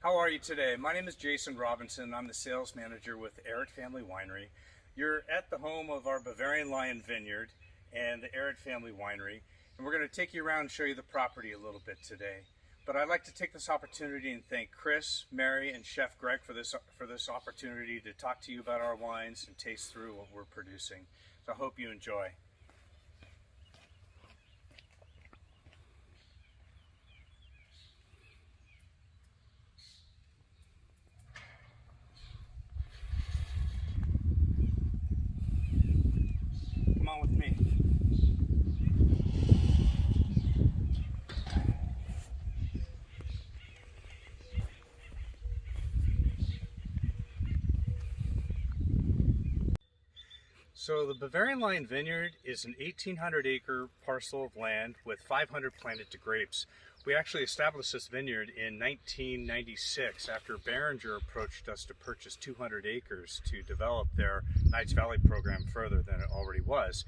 How are you today? My name is Jason Robinson. I'm the sales manager with Ehret Family Winery. You're at the home of our Bavarian Lion Vineyard and the Ehret Family Winery, and we're going to take you around and show you the property a little bit today. But I'd like to take this opportunity and thank Chris, Mary, and Chef Greg for this opportunity to talk to you about our wines and taste through what we're producing. So I hope you enjoy. Come on with me. So the Bavarian Lion Vineyard is an 1,800-acre parcel of land with 500 planted to grapes. We actually established this vineyard in 1996 after Behringer approached us to purchase 200 acres to develop their Knights Valley program further than it already was,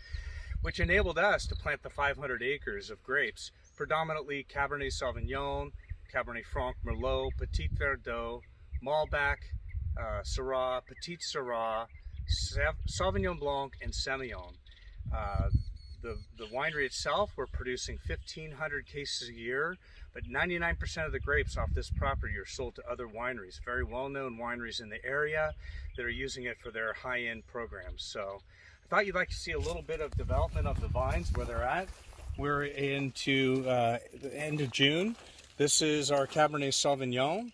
which enabled us to plant the 500 acres of grapes, predominantly Cabernet Sauvignon, Cabernet Franc, Merlot, Petit Verdot, Malbec, Syrah, Petit Syrah, Sauvignon Blanc, and Semillon. The winery itself, we're producing 1,500 cases a year, but 99% of the grapes off this property are sold to other wineries, very well-known wineries in the area that are using it for their high-end programs. So I thought you'd like to see a little bit of development of the vines, where they're at. We're into the end of June. This is our Cabernet Sauvignon.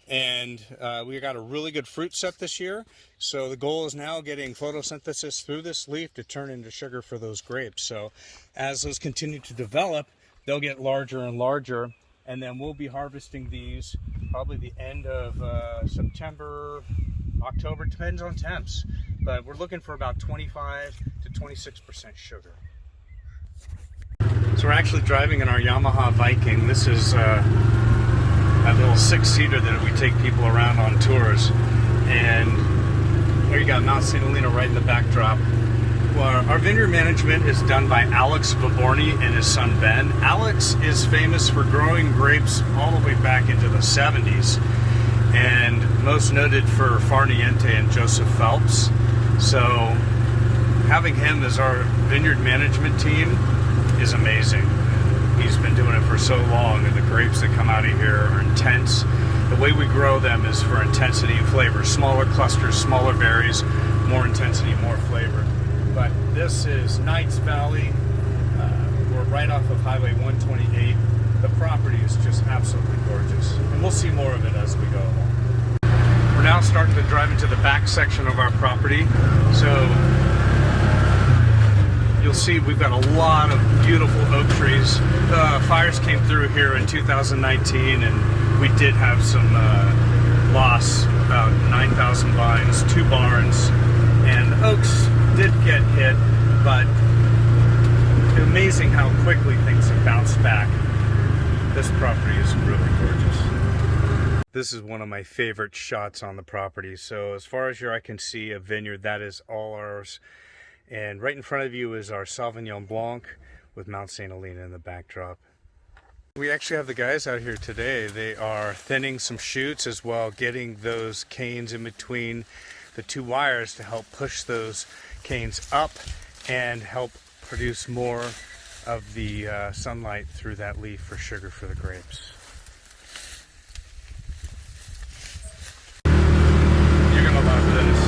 And we got a really good fruit set this year, so the goal is now getting photosynthesis through this leaf to turn into sugar for those grapes. So as those continue to develop, they'll get larger and larger, and then we'll be harvesting these probably the end of September, October, depends on temps, but we're looking for about 25 to 26% sugar. So we're actually driving in our Yamaha Viking. This is that little six-seater that we take people around on tours. And there you got Mount St. Helena right in the backdrop. Well, our vineyard management is done by Alex Vaborny and his son Ben. Alex is famous for growing grapes all the way back into the 70s, and most noted for Farniente and Joseph Phelps. So having him as our vineyard management team is amazing. He's been doing it for so long, and the grapes that come out of here are intense. The way we grow them is for intensity and flavor. Smaller clusters, smaller berries, more intensity, more flavor. But this is Knights Valley. We're right off of Highway 128. The property is just absolutely gorgeous, and we'll see more of it as we go along. We're now starting to drive into the back section of our property. So you'll see we've got a lot of beautiful oak trees. Fires came through here in 2019, and we did have some loss, about 9,000 vines, 2 barns, and the oaks did get hit, but amazing how quickly things have bounced back. This property is really gorgeous. This is one of my favorite shots on the property. So as far as your eye can see, a vineyard, that is all ours. And right in front of you is our Sauvignon Blanc with Mount St. Helena in the backdrop. We actually have the guys out here today. They are thinning some shoots as well, getting those canes in between the 2 wires to help push those canes up and help produce more of the sunlight through that leaf for sugar for the grapes. You're gonna love this.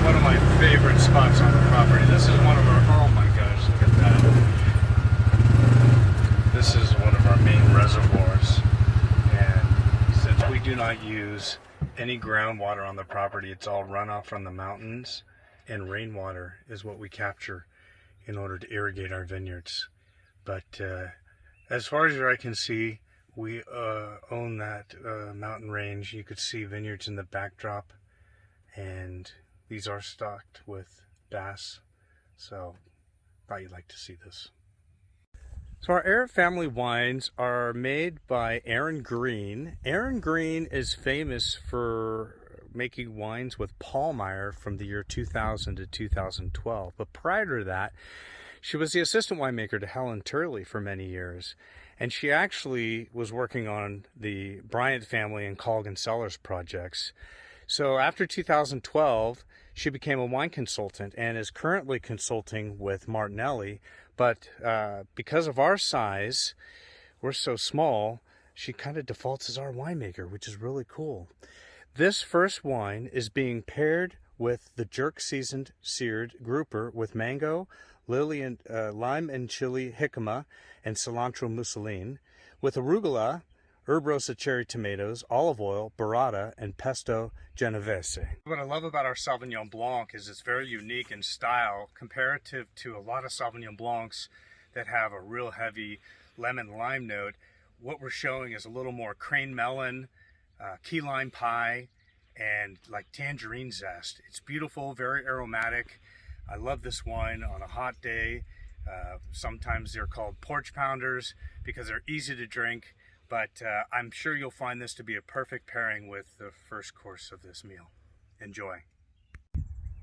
One of my favorite spots on the property. This is one of our, oh my gosh, look at that. This is one of our main reservoirs, and since we do not use any groundwater on the property, it's all runoff from the mountains, and rainwater is what we capture in order to irrigate our vineyards. But as far as your eye can see, we own that mountain range. You could see vineyards in the backdrop, and these are stocked with bass, so thought you'd like to see this. So our Ehret family wines are made by Aaron Green. Aaron Green is famous for making wines with Paulmeyer from the year 2000 to 2012. But prior to that, she was the assistant winemaker to Helen Turley for many years. And she actually was working on the Bryant family and Colgan Cellars projects. So after 2012, she became a wine consultant and is currently consulting with Martinelli. But because of our size, we're so small, she kind of defaults as our winemaker, which is really cool. This first wine is being paired with the jerk seasoned seared grouper with mango, lily and lime and chili jicama, and cilantro mousseline, with arugula, herb roasted cherry tomatoes, olive oil, burrata, and pesto genovese. What I love about our Sauvignon Blanc is it's very unique in style comparative to a lot of Sauvignon Blancs that have a real heavy lemon lime note. What we're showing is a little more crane melon, key lime pie, and like tangerine zest. It's beautiful, very aromatic. I love this wine on a hot day. Sometimes they're called porch pounders because they're easy to drink, but I'm sure you'll find this to be a perfect pairing with the first course of this meal. Enjoy.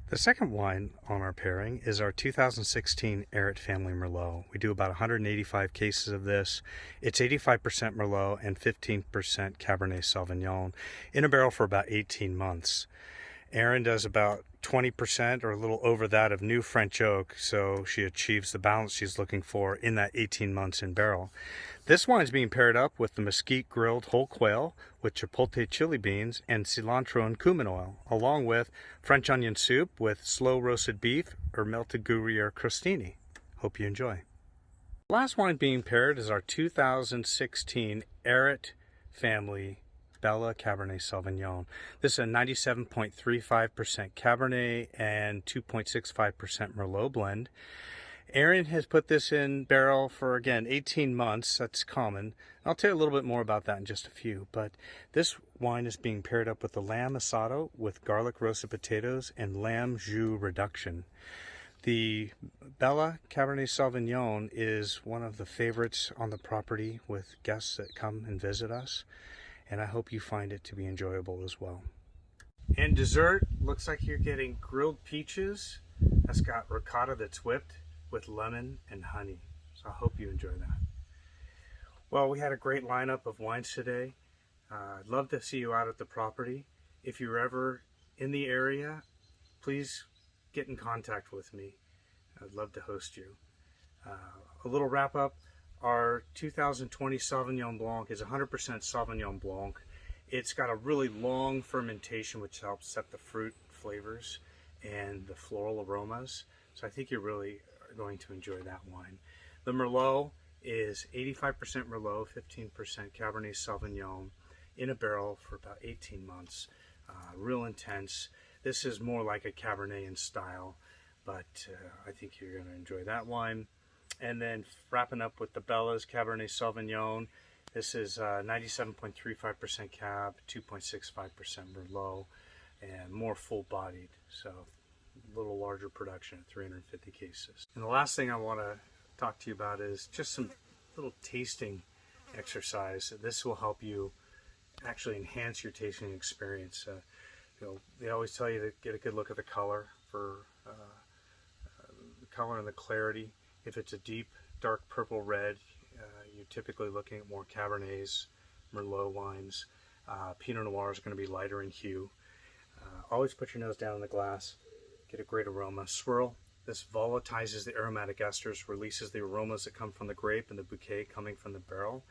The second wine on our pairing is our 2016 Ehret Family Merlot. We do about 185 cases of this. It's 85% Merlot and 15% Cabernet Sauvignon in a barrel for about 18 months. Erin does about 20% or a little over that of new French oak, so she achieves the balance she's looking for in that 18 months in barrel. This wine is being paired up with the mesquite grilled whole quail with chipotle chili beans and cilantro and cumin oil, along with French onion soup with slow roasted beef or melted Gruyere crostini. Hope you enjoy. The last wine being paired is our 2016 Ehret Family Bella Cabernet Sauvignon. This is a 97.35% Cabernet and 2.65% Merlot blend. Erin has put this in barrel for, again, 18 months. That's common. I'll tell you a little bit more about that in just a few. But this wine is being paired up with the lamb asado with garlic roasted potatoes and lamb jus reduction. The Bella Cabernet Sauvignon is one of the favorites on the property with guests that come and visit us, and I hope you find it to be enjoyable as well. And dessert, looks like you're getting grilled peaches. That's got ricotta that's whipped with lemon and honey. So I hope you enjoy that. Well, we had a great lineup of wines today. I'd love to see you out at the property. If you're ever in the area, please get in contact with me. I'd love to host you. A little wrap up. Our 2020 Sauvignon Blanc is 100% Sauvignon Blanc. It's got a really long fermentation, which helps set the fruit flavors and the floral aromas. So I think you're really going to enjoy that wine. The Merlot is 85% Merlot, 15% Cabernet Sauvignon in a barrel for about 18 months. Real intense. This is more like a Cabernet in style, but I think you're going to enjoy that wine. And then wrapping up with the Bella's Cabernet Sauvignon. This is 97.35% Cab, 2.65% Merlot, and more full-bodied. So a little larger production at 350 cases. And the last thing I want to talk to you about is just some little tasting exercise. This will help you actually enhance your tasting experience. They always tell you to get a good look at the color for the color and the clarity. If it's a deep, dark purple red, you're typically looking at more Cabernets, Merlot wines. Pinot Noir is going to be lighter in hue. Always put your nose down in the glass. Get a great aroma. Swirl. This volatilizes the aromatic esters, releases the aromas that come from the grape and the bouquet coming from the barrel.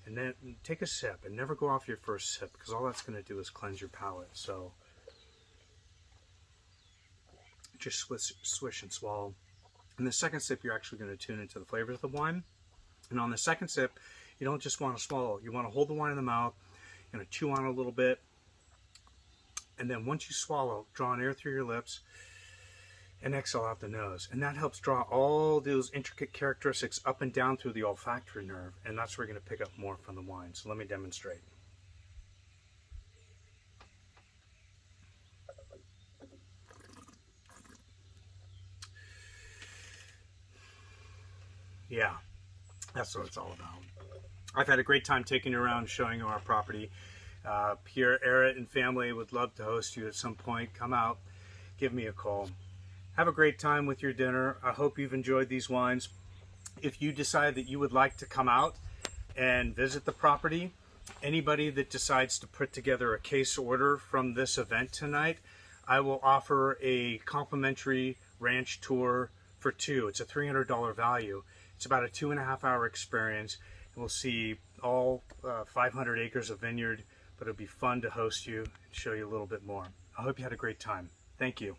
And then take a sip and never go off your first sip, because all that's going to do is cleanse your palate. So just swish and swallow. In the second sip, you're actually going to tune into the flavors of the wine. And on the second sip, you don't just want to swallow. You want to hold the wine in the mouth, chew on it a little bit. And then once you swallow, draw an air through your lips and exhale out the nose. And that helps draw all those intricate characteristics up and down through the olfactory nerve. And that's where you're going to pick up more from the wine. So let me demonstrate. Yeah, that's what it's all about. I've had a great time taking you around, showing you our property. Pierre, Ehret, and family would love to host you at some point. Come out, give me a call. Have a great time with your dinner. I hope you've enjoyed these wines. If you decide that you would like to come out and visit the property. Anybody that decides to put together a case order from this event tonight, I will offer a complimentary ranch tour for two. It's a $300 value. It's about a 2.5 hour experience. We'll see all 500 acres of vineyard, but it'll be fun to host you and show you a little bit more. I hope you had a great time. Thank you.